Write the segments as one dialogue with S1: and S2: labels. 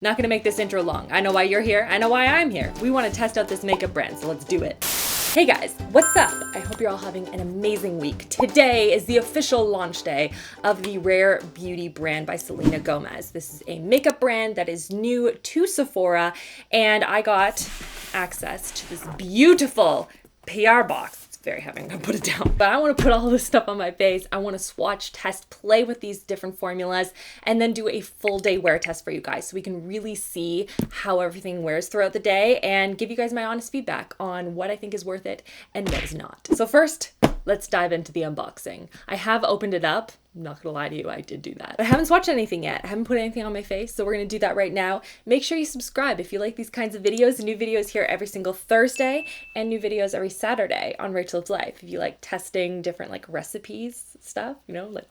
S1: Not gonna make this intro long. I know why you're here. I know why I'm here. We want to test out this makeup brand, so let's do it. Hey guys, what's up? I hope you're all having an amazing week. Today is the official launch day of the Rare Beauty brand by Selena Gomez. This is a makeup brand that is new to Sephora, and I got access to this beautiful PR box. Very heavy, I'm gonna put it down. But I wanna put all this stuff on my face. I wanna swatch, test, play with these different formulas, and then do a full day wear test for you guys so we can really see how everything wears throughout the day and give you guys my honest feedback on what I think is worth it and what is not. So first, let's dive into the unboxing. I have opened it up. I'm not gonna lie to you, I did do that. I haven't swatched anything yet. I haven't put anything on my face, so we're gonna do that right now. Make sure you subscribe if you like these kinds of videos. New videos here every single Thursday and new videos every Saturday on RachhLoves Life. If you like testing different like recipes stuff, you know, like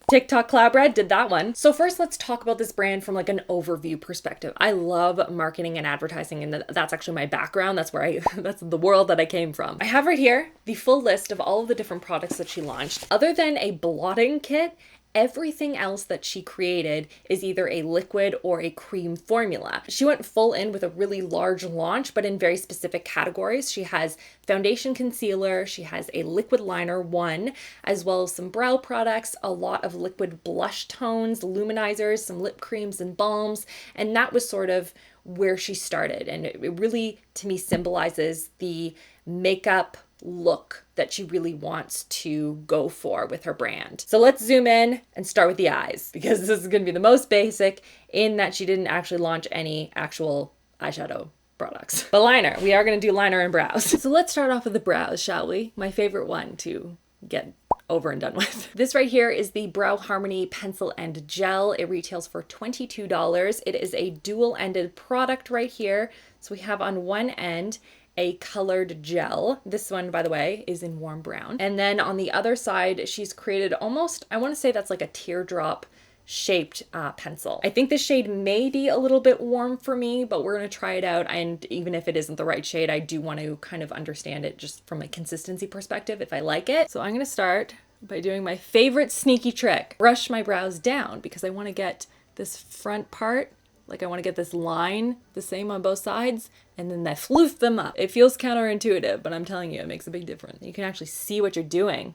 S1: TikTok collab bread, did that one. So first, let's talk about this brand from like an overview perspective. I love marketing and advertising, and that's actually my background. That's where that's the world that I came from. I have right here the full list of all of the different products that she launched. Other than a blotting kit, everything else that she created is either a liquid or a cream formula. She went full in with a really large launch, but in very specific categories. She has foundation concealer, she has a liquid liner, one, as well as some brow products, a lot of liquid blush tones, luminizers, some lip creams and balms, and that was sort of where she started. And it really, to me, symbolizes the makeup look that she really wants to go for with her brand. So let's zoom in and start with the eyes, because this is going to be the most basic in that she didn't actually launch any actual eyeshadow products. But liner, we are going to do liner and brows. So let's start off with the brows, shall we? My favorite one to get over and done with. This right here is the Brow Harmony Pencil and Gel. It retails for $22. It is a dual-ended product right here. So we have on one end a colored gel. This one, by the way, is in warm brown. And then on the other side, she's created almost, I want to say that's like a teardrop shaped pencil. I think the shade may be a little bit warm for me, but we're going to try it out. And even if it isn't the right shade, I do want to kind of understand it just from a consistency perspective if I like it. So I'm going to start by doing my favorite sneaky trick. Brush my brows down because I want to get this front part, like I want to get this line the same on both sides, and then I floof them up. It feels counterintuitive, but I'm telling you, it makes a big difference. You can actually see what you're doing.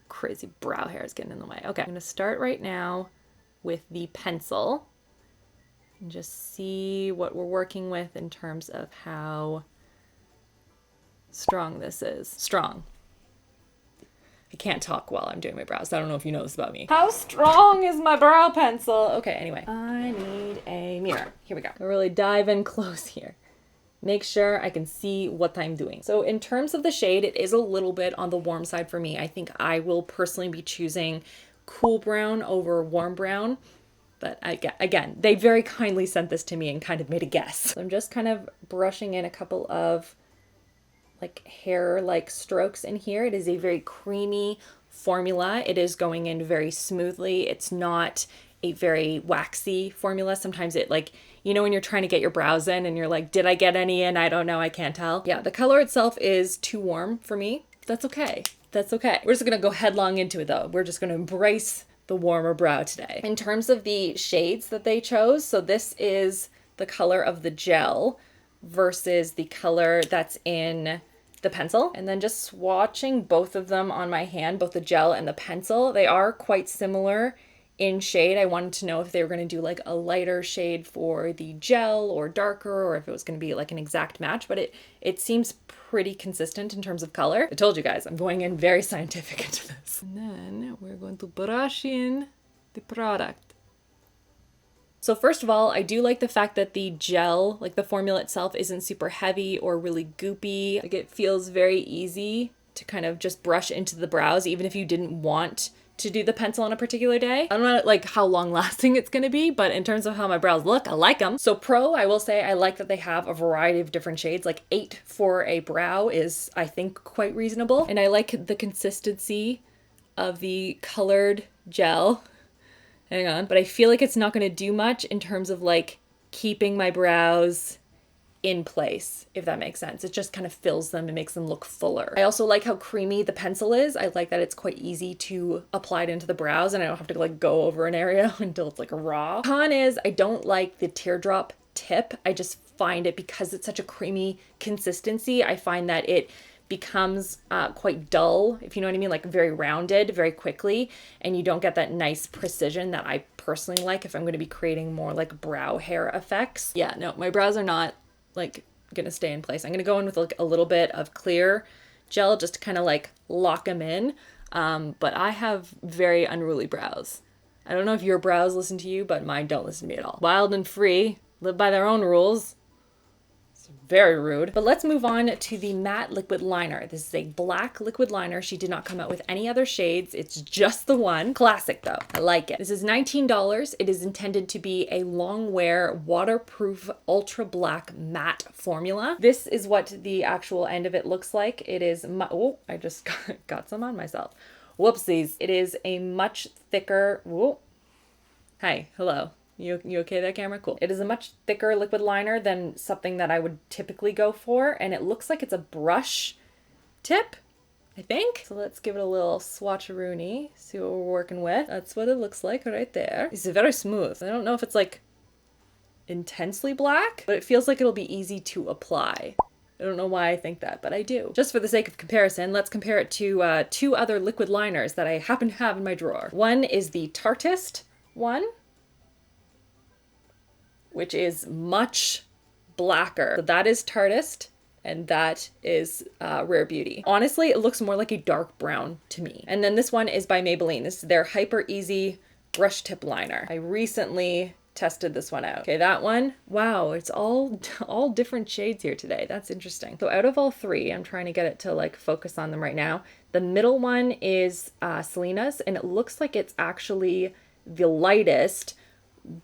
S1: Crazy brow hair is getting in the way. Okay, I'm gonna start right now with the pencil and just see what we're working with in terms of how strong this is. Strong. I can't talk while I'm doing my brows. I don't know if you know this about me. How strong is my brow pencil? Okay, anyway. I need a mirror. Here we go. I'll really dive in close here. Make sure I can see what I'm doing. So in terms of the shade, it is a little bit on the warm side for me. I think I will personally be choosing cool brown over warm brown. But again, they very kindly sent this to me and kind of made a guess. So I'm just kind of brushing in a couple of like hair like strokes in here. It is a very creamy formula. It is going in very smoothly. It's not a very waxy formula. Sometimes it like, you know, when you're trying to get your brows in and you're like, did I get any in? I don't know. I can't tell. Yeah, the color itself is too warm for me. That's okay. That's okay. We're just going to go headlong into it though. We're just going to embrace the warmer brow today. In terms of the shades that they chose, so this is the color of the gel versus the color that's in the pencil. And then just swatching both of them on my hand, both the gel and the pencil, they are quite similar in shade. I wanted to know if they were going to do like a lighter shade for the gel or darker, or if it was going to be like an exact match, but it seems pretty consistent in terms of color. I told you guys, I'm going in very scientific into this. And then we're going to brush in the product. So first of all, I do like the fact that the gel, like the formula itself, isn't super heavy or really goopy. Like it feels very easy to kind of just brush into the brows, even if you didn't want to do the pencil on a particular day. I don't know like how long lasting it's gonna be, but in terms of how my brows look, I like them. So pro, I will say I like that they have a variety of different shades. Like 8 for a brow is, I think, quite reasonable. And I like the consistency of the colored gel. Hang on. But I feel like it's not going to do much in terms of like keeping my brows in place, if that makes sense. It just kind of fills them and makes them look fuller. I also like how creamy the pencil is. I like that it's quite easy to apply it into the brows and I don't have to like go over an area until it's like raw. Con is I don't like the teardrop tip. I just find it, because it's such a creamy consistency, I find that it becomes quite dull, if you know what I mean, like very rounded very quickly, and you don't get that nice precision that I personally like if I'm going to be creating more like brow hair effects. Yeah, no, my brows are not like gonna stay in place. I'm gonna go in with like a little bit of clear gel just to kind of like lock them in, but I have very unruly brows. I don't know if your brows listen to you, but mine don't listen to me at all. Wild and free, live by their own rules. Very rude. But let's move on to the matte liquid liner. This is a black liquid liner. She did not come out with any other shades. It's just the one. Classic though. I like it. This is $19. It is intended to be a long wear, waterproof, ultra black matte formula. This is what the actual end of it looks like. It is, oh, I just got some on myself. Whoopsies. It is a much thicker, whoa. Hi, hello. You okay there, camera? Cool. It is a much thicker liquid liner than something that I would typically go for, and it looks like it's a brush tip, I think. So let's give it a little swatcheroony, see what we're working with. That's what it looks like right there. It's very smooth. I don't know if it's like intensely black, but it feels like it'll be easy to apply. I don't know why I think that, but I do. Just for the sake of comparison, let's compare it to two other liquid liners that I happen to have in my drawer. One is the Tartist one, which is much blacker. So that is Tartist, and that is Rare Beauty. Honestly, it looks more like a dark brown to me. And then this one is by Maybelline. This is their Hyper Easy Brush Tip Liner. I recently tested this one out. Okay, that one, wow, it's all different shades here today. That's interesting. So out of all three, I'm trying to get it to like focus on them right now. The middle one is Selena's, and it looks like it's actually the lightest,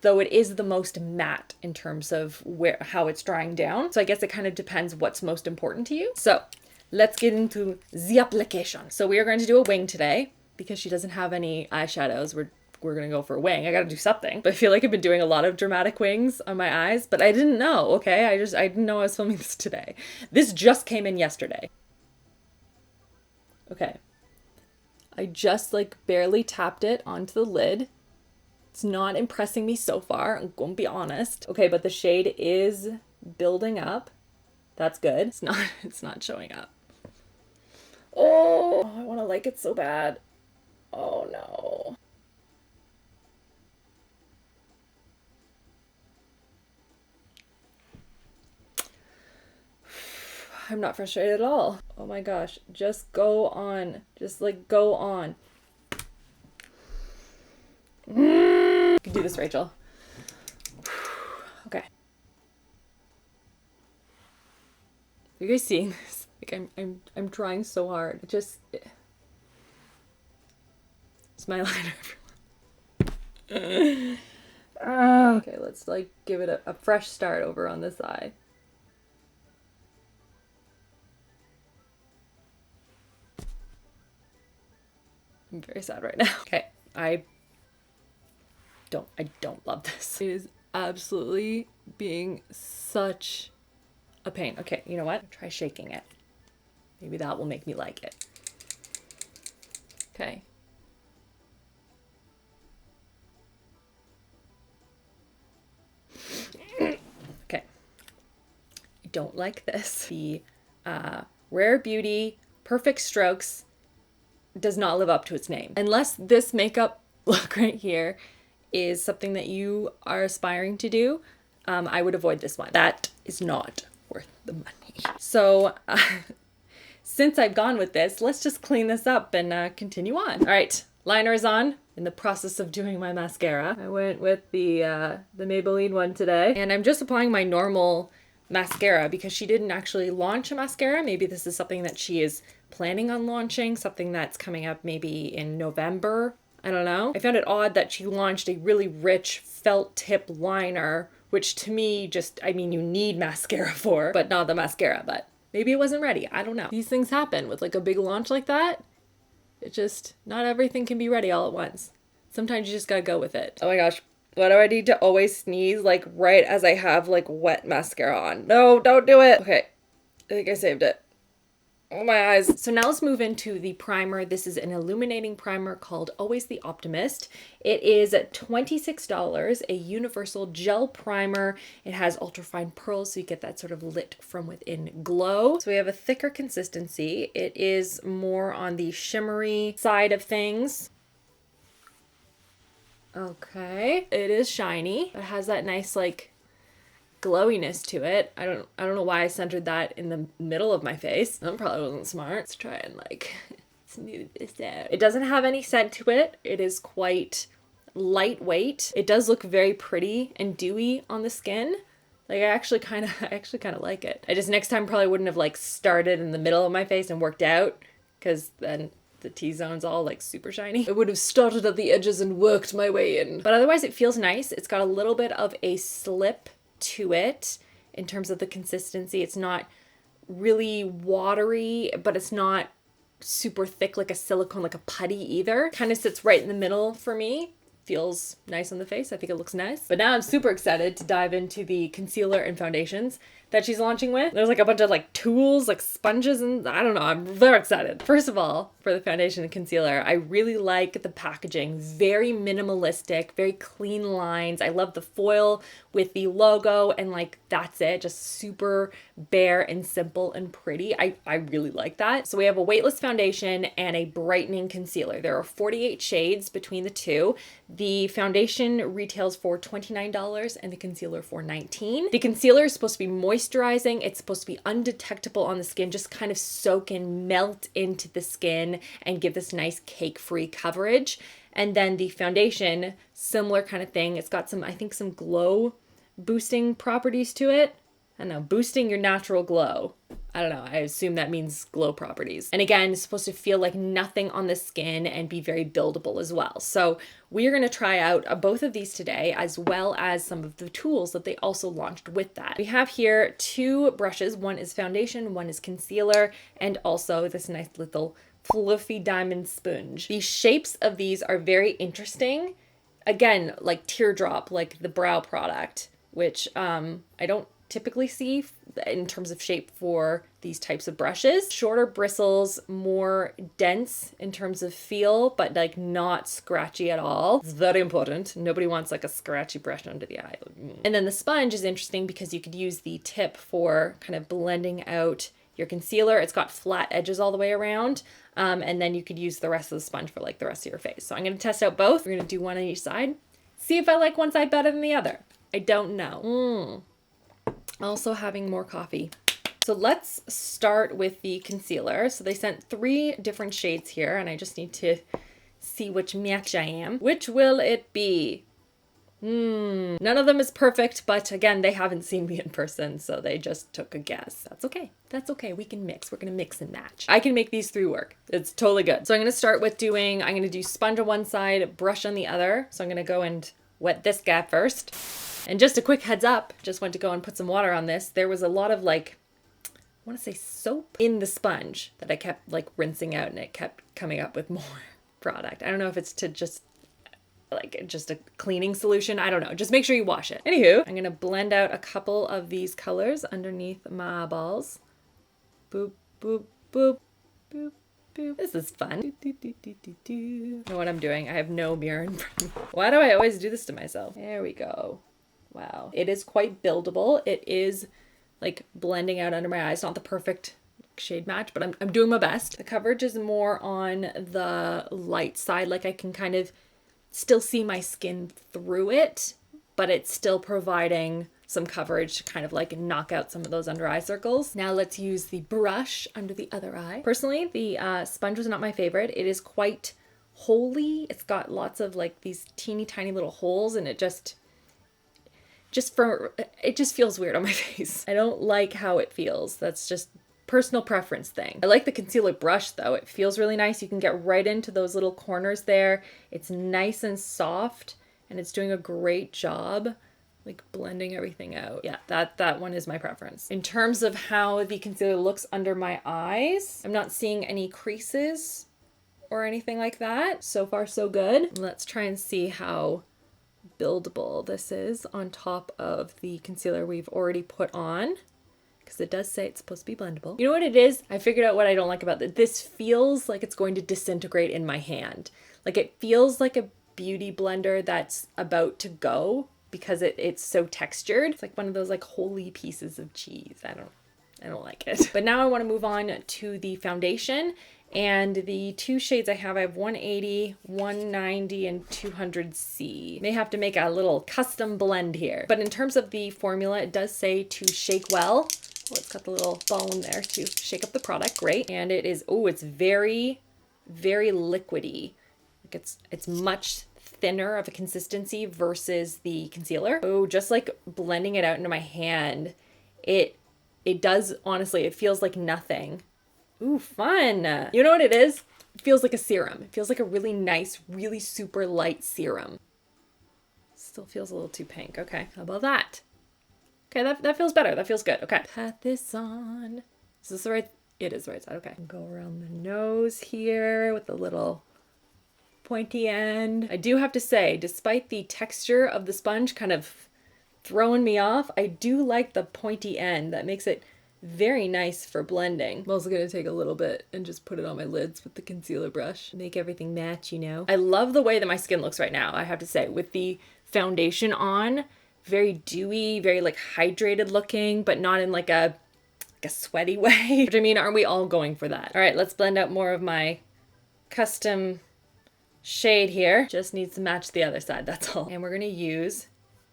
S1: though it is the most matte in terms of how it's drying down. So I guess it kind of depends what's most important to you. So let's get into the application. So we are going to do a wing today because she doesn't have any eyeshadows. We're gonna go for a wing. I gotta do something. But I feel like I've been doing a lot of dramatic wings on my eyes, but I didn't know, okay? I didn't know I was filming this today. This just came in yesterday. Okay. I just like barely tapped it onto the lid. It's not impressing me so far, I'm gonna be honest. Okay, but the shade is building up. That's good. It's not showing up. Oh, I wanna like it so bad. Oh no. I'm not frustrated at all. Oh my gosh, just go on. Just like go on. You can do this, Rachel. Okay. Are you guys seeing this? Like I'm trying so hard. It's my liner, everyone. Okay, let's like give it a fresh start over on this side. I'm very sad right now. Okay, I don't love this. It is absolutely being such a pain. Okay, you know what? Try shaking it. Maybe that will make me like it. Okay. Okay. I don't like this. The Rare Beauty Perfect Strokes does not live up to its name. Unless this makeup look right here is something that you are aspiring to do, I would avoid this one. That is not worth the money. So since I've gone with this, let's just clean this up and continue on. All right, liner is on. In the process of doing my mascara, I went with the Maybelline one today, and I'm just applying my normal mascara because she didn't actually launch a mascara. Maybe this is something that she is planning on launching, something that's coming up maybe in November. I don't know. I found it odd that she launched a really rich felt tip liner, which to me just, I mean, you need mascara for, but not the mascara, but maybe it wasn't ready. I don't know. These things happen with like a big launch like that. It just, not everything can be ready all at once. Sometimes you just gotta go with it. Oh my gosh. Why do I need to always sneeze like right as I have like wet mascara on? No, don't do it. Okay, I think I saved it. Oh, my eyes. So now let's move into the primer. This is an illuminating primer called Always the Optimist. It is $26, a universal gel primer. It has ultrafine pearls, so you get that sort of lit from within glow. So we have a thicker consistency. It is more on the shimmery side of things. Okay, it is shiny. It has that nice like glowiness to it. I don't know why I centered that in the middle of my face. That probably wasn't smart. Let's try and like smooth this out. It doesn't have any scent to it. It is quite lightweight. It does look very pretty and dewy on the skin. Like I actually kind of like it. I just next time probably wouldn't have like started in the middle of my face and worked out, because then the T-zone's all like super shiny. I would have started at the edges and worked my way in. But otherwise it feels nice. It's got a little bit of a slip to it in terms of the consistency. It's not really watery, but it's not super thick like a silicone, like a putty either. Kind of sits right in the middle for me. Feels nice on the face. I think it looks nice. But now I'm super excited to dive into the concealer and foundations that she's launching with. There's like a bunch of like tools, like sponges, and I don't know, I'm very excited. First of all, for the foundation and concealer, I really like the packaging. Very minimalistic, very clean lines. I love the foil with the logo, and like that's it. Just super bare and simple and pretty. I really like that. So we have a weightless foundation and a brightening concealer. There are 48 shades between the two. The foundation retails for $29 and the concealer for $19. The concealer is supposed to be moisturizing. It's supposed to be undetectable on the skin, just kind of soak and melt into the skin and give this nice cake-free coverage. And then the foundation, similar kind of thing. It's got some, I think, some glow boosting properties to it. I don't know, boosting your natural glow. I don't know, I assume that means glow properties. And again, it's supposed to feel like nothing on the skin and be very buildable as well. So we are gonna try out both of these today, as well as some of the tools that they also launched with that. We have here two brushes. One is foundation, one is concealer, and also this nice little fluffy diamond sponge. The shapes of these are very interesting. Again, like teardrop, like the brow product, which I don't typically see in terms of shape for these types of brushes. Shorter bristles, more dense in terms of feel, but like not scratchy at all. It's very important. Nobody wants like a scratchy brush under the eye. And then the sponge is interesting because you could use the tip for kind of blending out your concealer. It's got flat edges all the way around. And then you could use the rest of the sponge for like the rest of your face. So I'm going to test out both. We're going to do one on each side. See if I like one side better than the other. I don't know. Also having more coffee. So let's start with the concealer. So they sent 3 different shades here, and I just need to see which match I am. Which will it be? None of them is perfect, but again, they haven't seen me in person, so they just took a guess. That's okay. That's okay. We can mix. We're going to mix and match. I can make these 3 work. It's totally good. So I'm going to start with I'm going to do sponge on one side, brush on the other. So I'm going to go and wet this guy first. And just a quick heads up, just went to go and put some water on this. There was a lot of like, I want to say soap in the sponge that I kept like rinsing out, and it kept coming up with more product. I don't know if it's to just a cleaning solution. I don't know. Just make sure you wash it. Anywho, I'm going to blend out a couple of these colors underneath my eyeballs. Boop, boop, boop, boop. This is fun. I know what I'm doing. I have no mirror in front of me. Why do I always do this to myself? There we go. Wow. It is quite buildable. It is like blending out under my eyes. Not the perfect shade match, but I'm doing my best. The coverage is more on the light side. Like I can kind of still see my skin through it, but it's still providing some coverage to kind of like knock out some of those under eye circles. Now let's use the brush under the other eye. Personally, the sponge was not my favorite. It is quite holy. It's got lots of like these teeny tiny little holes, and it just feels weird on my face. I don't like how it feels. That's just personal preference thing. I like the concealer brush though. It feels really nice. You can get right into those little corners there. It's nice and soft, and it's doing a great job like blending everything out. Yeah, that one is my preference. In terms of how the concealer looks under my eyes, I'm not seeing any creases or anything like that. So far, so good. Let's try and see how buildable this is on top of the concealer we've already put on, because it does say it's supposed to be blendable. You know what it is? I figured out what I don't like about it. This feels like it's going to disintegrate in my hand. Like it feels like a beauty blender that's about to go because it's so textured. It's like one of those like holy pieces of cheese. I don't like it. But now I want to move on to the foundation. And the two shades I have 180, 190, and 200C. May have to make a little custom blend here. But in terms of the formula, it does say to shake well. Oh, it's got the little ball in there to shake up the product. Great. And it is, oh, it's very, very liquidy. Like it's much thinner of a consistency versus the concealer. Oh, just like blending it out into my hand, it does, honestly, it feels like nothing. Ooh, fun. You know what it is? It feels like a serum. It feels like a really nice, really super light serum. Still feels a little too pink. Okay, how about that? Okay, that feels better. That feels good. Okay. Pat this on. Is this the right? It is the right side. Okay. Go around the nose here with a little pointy end. I do have to say, despite the texture of the sponge kind of throwing me off, I do like the pointy end. That makes it very nice for blending. I'm also gonna take a little bit and just put it on my lids with the concealer brush. Make everything match, you know? I love the way that my skin looks right now, I have to say. With the foundation on, very dewy, very like hydrated looking, but not in like a sweaty way. Which I mean, aren't we all going for that? All right, let's blend out more of my custom shade here. Just needs to match the other side, that's all. And we're gonna use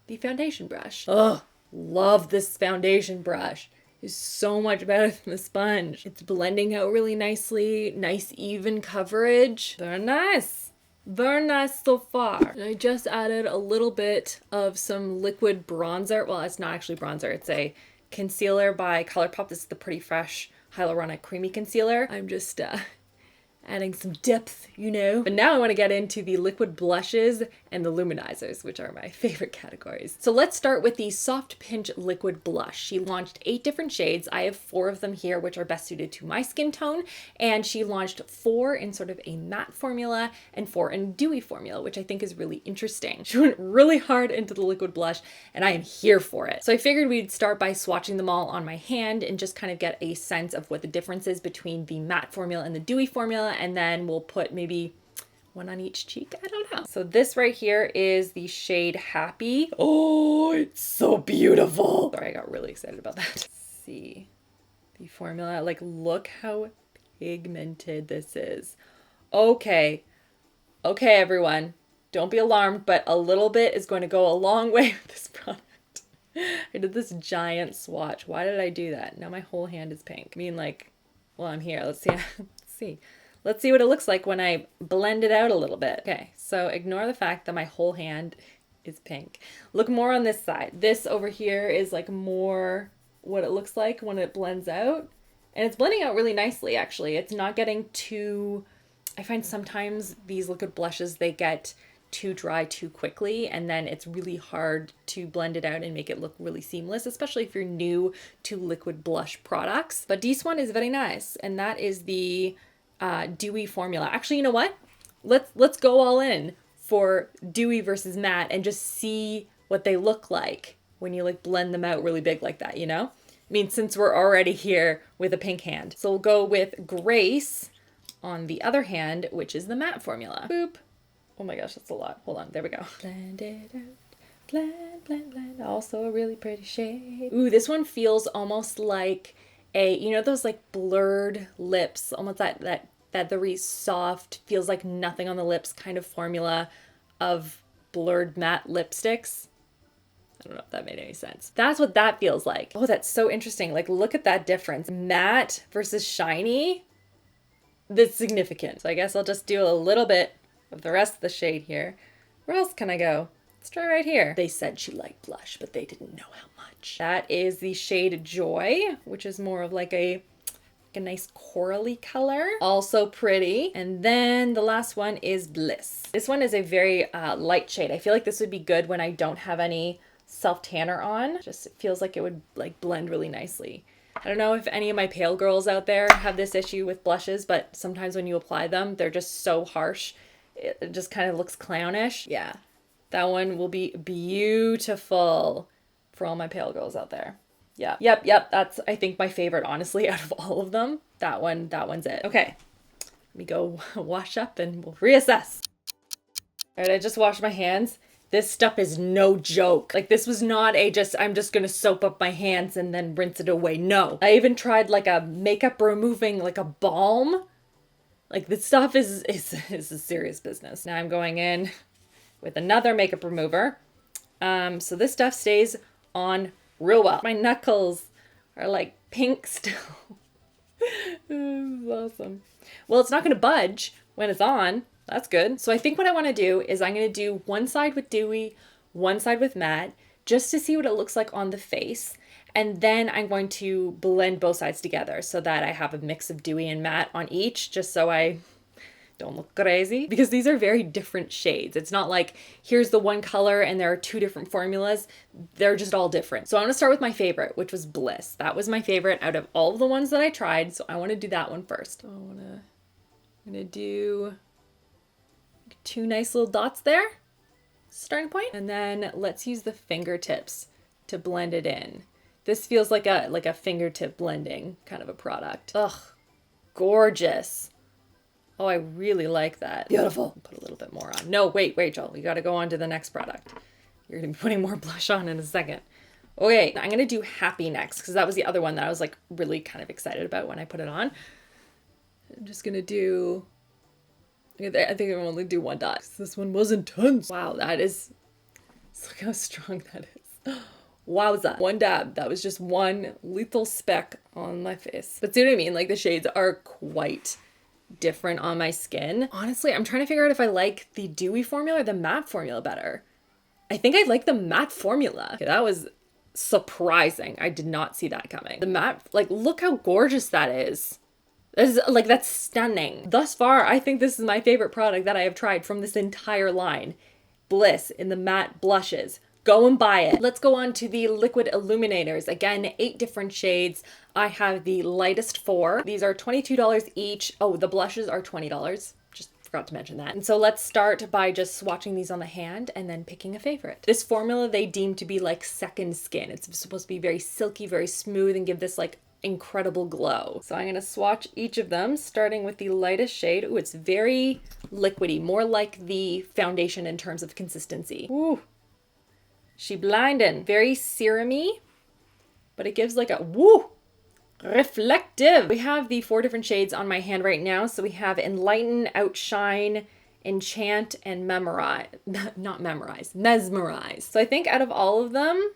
S1: the foundation brush. Oh, love this foundation brush. Is so much better than the sponge. It's blending out really nicely, nice even coverage. Very nice. Very nice so far. And I just added a little bit of some liquid bronzer. Well, it's not actually bronzer. It's a concealer by ColourPop. This is the Pretty Fresh Hyaluronic Creamy Concealer. I'm just adding some depth, you know. But now I want to get into the liquid blushes and the luminizers, which are my favorite categories. So let's start with the Soft Pinch Liquid Blush. She launched 8 different shades. I have 4 of them here, which are best suited to my skin tone. And she launched 4 in sort of a matte formula and 4 in dewy formula, which I think is really interesting. She went really hard into the liquid blush, and I am here for it. So I figured we'd start by swatching them all on my hand and just kind of get a sense of what the difference is between the matte formula and the dewy formula. And then we'll put maybe one on each cheek. I don't know. So this right here is the shade Happy. Oh, it's so beautiful. Sorry, I got really excited about that. Let's see the formula. Like, look how pigmented this is. Okay, everyone. Don't be alarmed, but a little bit is going to go a long way with this product. I did this giant swatch. Why did I do that? Now my whole hand is pink. I mean, like, well, I'm here. Let's see. Let's see what it looks like when I blend it out a little bit. Okay, so ignore the fact that my whole hand is pink. Look more on this side. This over here is like more what it looks like when it blends out. And it's blending out really nicely, actually. It's not getting too... I find sometimes these liquid blushes, they get too dry too quickly, and then it's really hard to blend it out and make it look really seamless, especially if you're new to liquid blush products. But this one is very nice, and that is the dewy formula. Actually, you know what? Let's go all in for dewy versus matte and just see what they look like when you like blend them out really big like that, you know? I mean, since we're already here with a pink hand. So we'll go with Grace on the other hand, which is the matte formula. Boop. Oh my gosh, that's a lot. Hold on, there we go. Blend it out. Blend, blend, blend. Also a really pretty shade. Ooh, this one feels almost like a, you know, those like blurred lips, almost that very soft, feels like nothing on the lips kind of formula of blurred matte lipsticks. I don't know if that made any sense. That's what that feels like. Oh, that's so interesting. Like, look at that difference. Matte versus shiny. That's significant. So I guess I'll just do a little bit of the rest of the shade here. Where else can I go? Let's try right here. They said she liked blush, but they didn't know how much. That is the shade Joy, which is more of like a nice corally color. Also pretty. And then the last one is Bliss. This one is a very light shade. I feel like this would be good when I don't have any self-tanner on. Just it feels like it would like blend really nicely. I don't know if any of my pale girls out there have this issue with blushes, but sometimes when you apply them, they're just so harsh. It just kind of looks clownish. Yeah. That one will be beautiful for all my pale girls out there. Yeah. Yep. That's, I think, my favorite, honestly, out of all of them. That one's it. Okay. Let me go wash up and we'll reassess. All right, I just washed my hands. This stuff is no joke. Like, this was not I'm just gonna soap up my hands and then rinse it away. No. I even tried like a makeup removing, like a balm. Like, this stuff is a serious business. Now I'm going in with another makeup remover. So this stuff stays on real well. My knuckles are like pink still. This is awesome. Well, it's not gonna budge when it's on. That's good. So I think what I want to do is I'm going to do one side with dewy, one side with matte, just to see what it looks like on the face. And then I'm going to blend both sides together so that I have a mix of dewy and matte on each, just so I don't look crazy. Because these are very different shades. It's not like, here's the one color and there are two different formulas. They're just all different. So I'm going to start with my favorite, which was Bliss. That was my favorite out of all of the ones that I tried. So I want to do that one first. I'm going to do 2 nice little dots there, starting point. And then let's use the fingertips to blend it in. This feels like a fingertip blending kind of a product. Ugh, gorgeous. Oh, I really like that. Beautiful. Put a little bit more on. No, wait, Rachel, we got to go on to the next product. You're gonna be putting more blush on in a second. Okay, I'm gonna do Happy next, because that was the other one that I was like really kind of excited about when I put it on. I'm just gonna do, I think I'm only do 1 dot. This one was intense. Wow, look how strong that is. Wowza. 1 dab. That was just 1 lethal speck on my face. But see what I mean? Like, the shades are quite different on my skin. Honestly, I'm trying to figure out if I like the dewy formula or the matte formula better. I think I like the matte formula. Okay, that was surprising. I did not see that coming. The matte, like, look how gorgeous that is. That's stunning. Thus far, I think this is my favorite product that I have tried from this entire line. Bliss in the matte blushes. Go and buy it. Let's go on to the liquid illuminators. Again, 8 different shades. I have the lightest 4. These are $22 each. Oh, the blushes are $20. Just forgot to mention that. And so let's start by just swatching these on the hand and then picking a favorite. This formula they deem to be like second skin. It's supposed to be very silky, very smooth, and give this like incredible glow. So I'm gonna swatch each of them, starting with the lightest shade. Ooh, it's very liquidy, more like the foundation in terms of consistency. Ooh, she blindin'. Very serum-y, but it gives like a woo, reflective. We have the 4 different shades on my hand right now. So we have Enlighten, Outshine, Enchant, and Memorize. Not Memorize, Mesmerize. So I think out of all of them,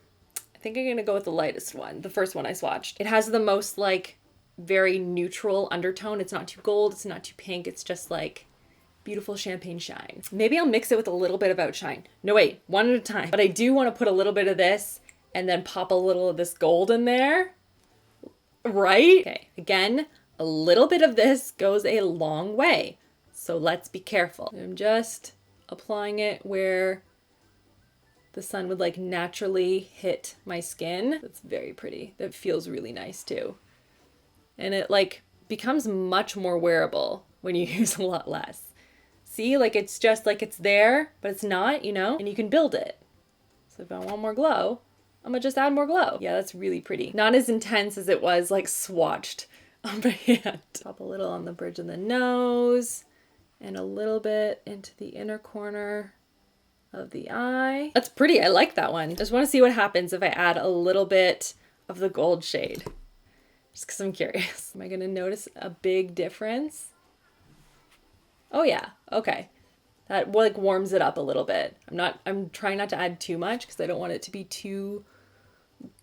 S1: I think I'm gonna go with the lightest one, the first one I swatched. It has the most like very neutral undertone. It's not too gold, it's not too pink, it's just like beautiful champagne shine. Maybe I'll mix it with a little bit of Outshine. No, wait, one at a time. But I do want to put a little bit of this and then pop a little of this gold in there. Right? Okay, again, a little bit of this goes a long way. So let's be careful. I'm just applying it where the sun would like naturally hit my skin. It's very pretty. That feels really nice too. And it like becomes much more wearable when you use a lot less. See, like it's just like it's there, but it's not, you know, and you can build it. So if I want more glow, I'm gonna just add more glow. Yeah, that's really pretty. Not as intense as it was like swatched on my hand. Pop a little on the bridge of the nose and a little bit into the inner corner of the eye. That's pretty. I like that one. Just want to see what happens if I add a little bit of the gold shade. Just because I'm curious. Am I going to notice a big difference? Oh yeah. Okay. That like warms it up a little bit. I'm trying not to add too much because I don't want it to be too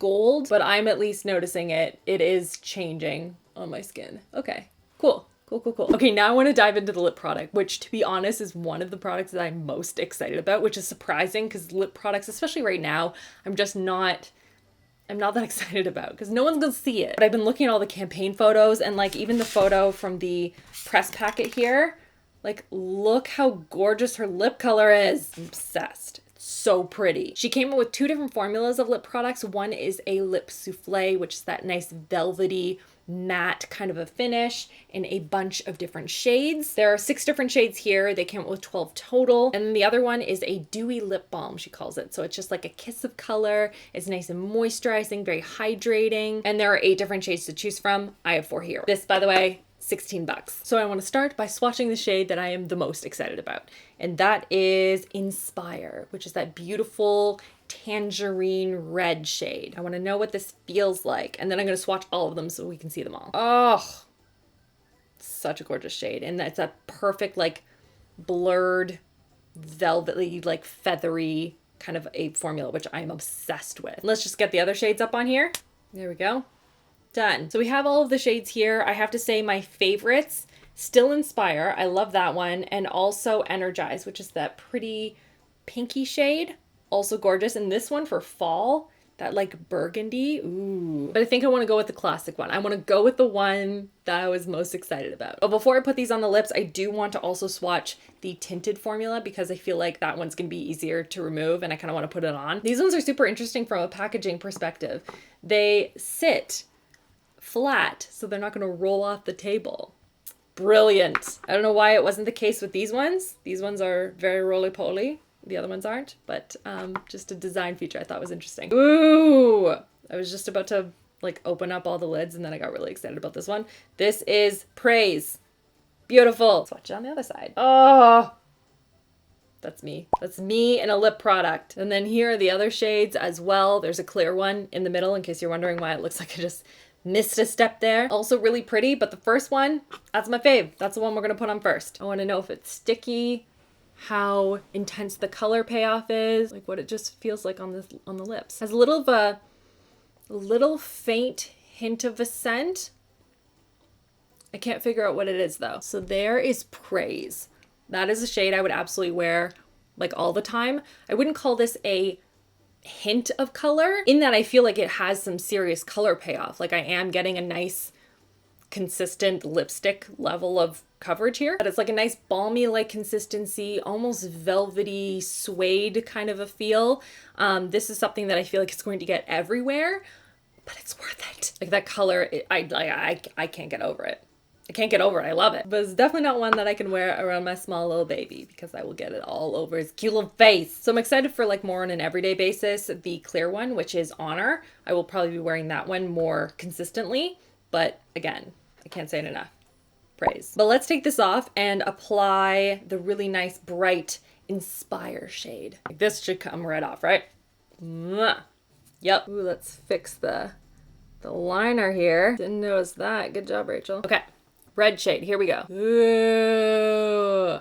S1: gold, but I'm at least noticing it. It is changing on my skin. Okay, cool. Cool. Okay, now I want to dive into the lip product, which to be honest is one of the products that I'm most excited about, which is surprising because lip products, especially right now, I'm not that excited about because no one's gonna see it. But I've been looking at all the campaign photos and like even the photo from the press packet here. Like, look how gorgeous her lip color is. I'm obsessed. so pretty. She came in with 2 different formulas of lip products. One is a lip souffle, which is that nice velvety matte kind of a finish in a bunch of different shades. There are 6 different shades here. They came out with 12 total. And then the other one is a dewy lip balm, she calls it. So it's just like a kiss of color. It's nice and moisturizing, very hydrating. And there are 8 different shades to choose from. I have 4 here. This, by the way, $16. So I want to start by swatching the shade that I am the most excited about. And that is Inspire, which is that beautiful tangerine red shade. I want to know what this feels like. And then I'm going to swatch all of them so we can see them all. Oh, such a gorgeous shade. And that's a perfect, like, blurred, velvety, like feathery kind of a formula, which I'm obsessed with. Let's just get the other shades up on here. There we go. Done. So we have all of the shades here. I have to say my favorites, still Inspire. I love that one. And also Energize, which is that pretty pinky shade. Also gorgeous. And this one for fall, that like burgundy. Ooh. But I think I want to go with the classic one. I want to go with the one that I was most excited about. But before I put these on the lips, I do want to also swatch the tinted formula because I feel like that one's going to be easier to remove and I kind of want to put it on. These ones are super interesting from a packaging perspective. They sit flat, so they're not going to roll off the table. Brilliant. I don't know why it wasn't the case with these ones. These ones are very roly-poly. The other ones aren't, but just a design feature I thought was interesting. Ooh, I was just about to like open up all the lids and then I got really excited about this one. This is Praise. Beautiful. Swatch it on the other side. Oh, that's me. That's me in a lip product. And then here are the other shades as well. There's a clear one in the middle in case you're wondering why it looks like I just missed a step there. Also really pretty, but the first one, that's my fave. That's the one we're gonna put on first. I wanna know if it's sticky, how intense the color payoff is, like what it just feels like on the lips. Has a little faint hint of a scent. I can't figure out what it is though. So there is Praise. That is a shade I would absolutely wear like all the time. I wouldn't call this a hint of color in that I feel like it has some serious color payoff. Like I am getting a nice consistent lipstick level of coverage here, but it's like a nice balmy like consistency, almost velvety suede kind of a feel. This is something that I feel like it's going to get everywhere, but it's worth it. Like that color, I can't get over it. I can't get over it. I love it. But it's definitely not one that I can wear around my small little baby because I will get it all over his cute little face. So I'm excited for like more on an everyday basis. The clear one, which is Honor, I will probably be wearing that one more consistently. But again, I can't say it enough. Praise. But let's take this off and apply the really nice bright Inspire shade. Like this should come right off, right? Mwah. Yep. Ooh, let's fix the liner here. Didn't notice that. Good job, Rachel. Okay. Red shade, here we go. Ooh.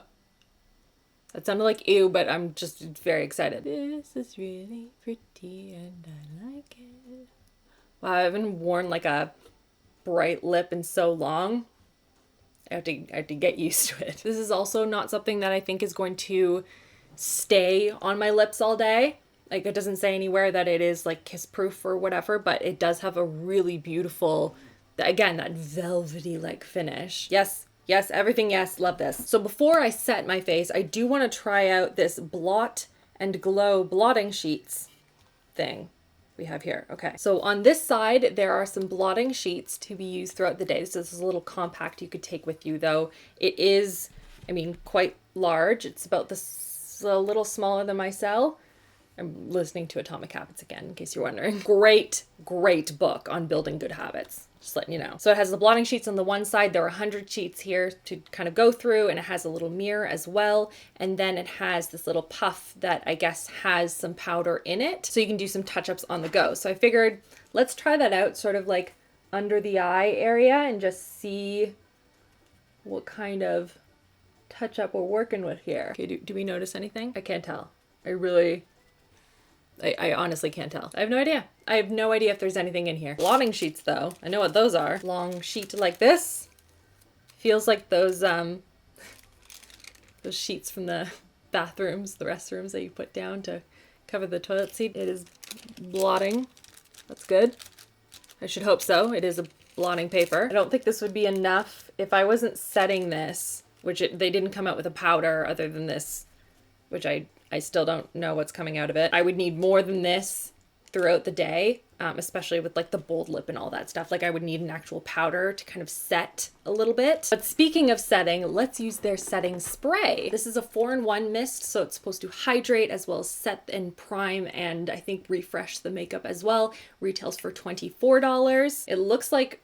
S1: That sounded like ew, but I'm just very excited. This is really pretty and I like it. Wow, I haven't worn like a bright lip in so long. I have to get used to it. This is also not something that I think is going to stay on my lips all day. Like it doesn't say anywhere that it is like kiss proof or whatever, but it does have a really beautiful, again, that velvety like finish. Yes, yes, everything yes, love this. So before I set my face, I do want to try out this Blot and Glow blotting sheets thing we have here. Okay, so on this side, there are some blotting sheets to be used throughout the day. So this is a little compact you could take with you though. It is, I mean, quite large. It's about this, a little smaller than my cell. I'm listening to Atomic Habits again, in case you're wondering. Great, great book on building good habits. Just letting you know. So it has the blotting sheets on the one side. There are 100 sheets here to kind of go through, and it has a little mirror as well. And then it has this little puff that I guess has some powder in it. So you can do some touch-ups on the go. So I figured let's try that out sort of like under the eye area and just see what kind of touch-up we're working with here. Okay, do we notice anything? I can't tell. I honestly can't tell. I have no idea. I have no idea if there's anything in here. Blotting sheets though, I know what those are. Long sheet like this. Feels like those sheets from the bathrooms, the restrooms that you put down to cover the toilet seat. It is blotting. That's good. I should hope so. It is a blotting paper. I don't think this would be enough if I wasn't setting this, which they didn't come out with a powder other than this, which I I still don't know what's coming out of it. I would need more than this throughout the day, especially with like the bold lip and all that stuff. Like I would need an actual powder to kind of set a little bit. But speaking of setting, let's use their setting spray. This is a 4-in-1 mist, so it's supposed to hydrate as well as set and prime, and I think refresh the makeup as well. Retails for $24. It looks like,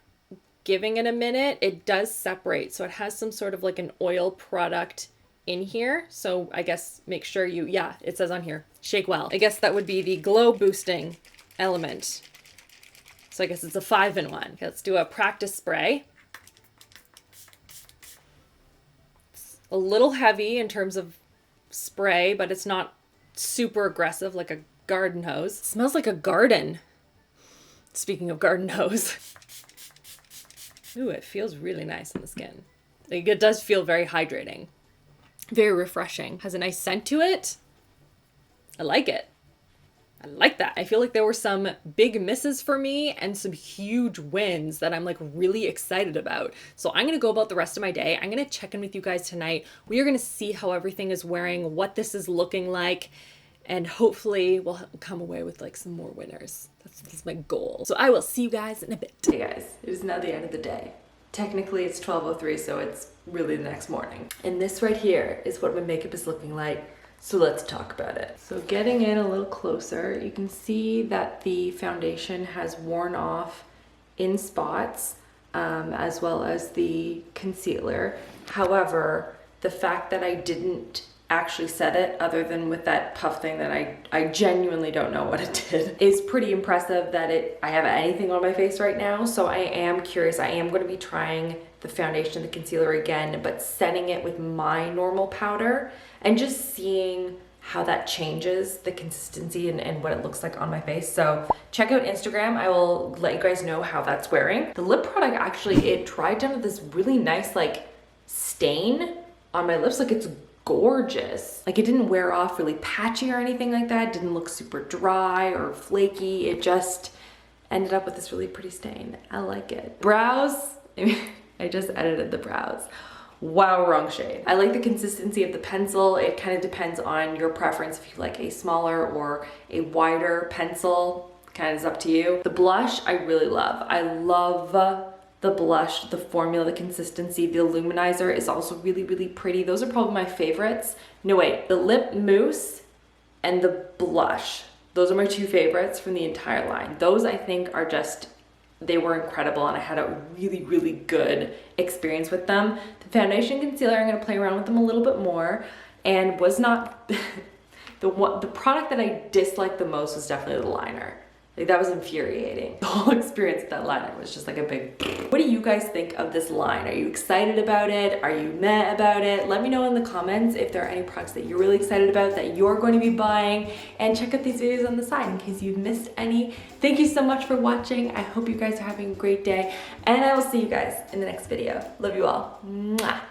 S1: giving it a minute, it does separate. So it has some sort of like an oil product in here. So I guess make sure you, yeah, it says on here, shake well. I guess that would be the glow boosting element. So I guess it's a 5-in-1. Okay, let's do a practice spray. It's a little heavy in terms of spray, but it's not super aggressive like a garden hose. It smells like a garden. Speaking of garden hose. Ooh, it feels really nice on the skin. Like it does feel very hydrating. Very refreshing. Has a nice scent to it. I like it. I like that. I feel like there were some big misses for me and some huge wins that I'm like really excited about. So I'm going to go about the rest of my day. I'm going to check in with you guys tonight. We are going to see how everything is wearing, what this is looking like, and hopefully we'll come away with like some more winners. That's my goal. So I will see you guys in a bit. Hey guys, it is now the end of the day. Technically it's 12:03, so it's really the next morning. And this right here is what my makeup is looking like. So let's talk about it. So getting in a little closer, you can see that the foundation has worn off in spots, as well as the concealer. However, the fact that I didn't actually set it other than with that puff thing that I genuinely don't know what it did is pretty impressive that I have anything on my face right now. So I am curious. I am going to be trying the foundation, the concealer again, but setting it with my normal powder and just seeing how that changes the consistency and what it looks like on my face. So check out Instagram. I will let you guys know how that's wearing. The lip product, actually, it dried down with this really nice like stain on my lips. Like it's gorgeous. Like it didn't wear off really patchy or anything like that. It didn't look super dry or flaky. It just ended up with this really pretty stain. I like it. Brows, I just edited the brows. Wow, wrong shade. I like the consistency of the pencil. It kind of depends on your preference if you like a smaller or a wider pencil. Kind of is up to you. The blush I really love. I love the blush, the formula, the consistency. The Illuminizer is also really, really pretty. Those are probably my favorites. No, wait, the lip mousse and the blush. Those are my two favorites from the entire line. Those I think are just, they were incredible and I had a really, really good experience with them. The foundation concealer, I'm gonna play around with them a little bit more, and was not, the product that I disliked the most was definitely the liner. Like that was infuriating. The whole experience with that liner was just like a big. What do you guys think of this line? Are you excited about it? Are you meh about it? Let me know in the comments if there are any products that you're really excited about that you're going to be buying, and check out these videos on the side in case you've missed any. Thank you so much for watching. I hope you guys are having a great day, and I will see you guys in the next video. Love you all. Mwah.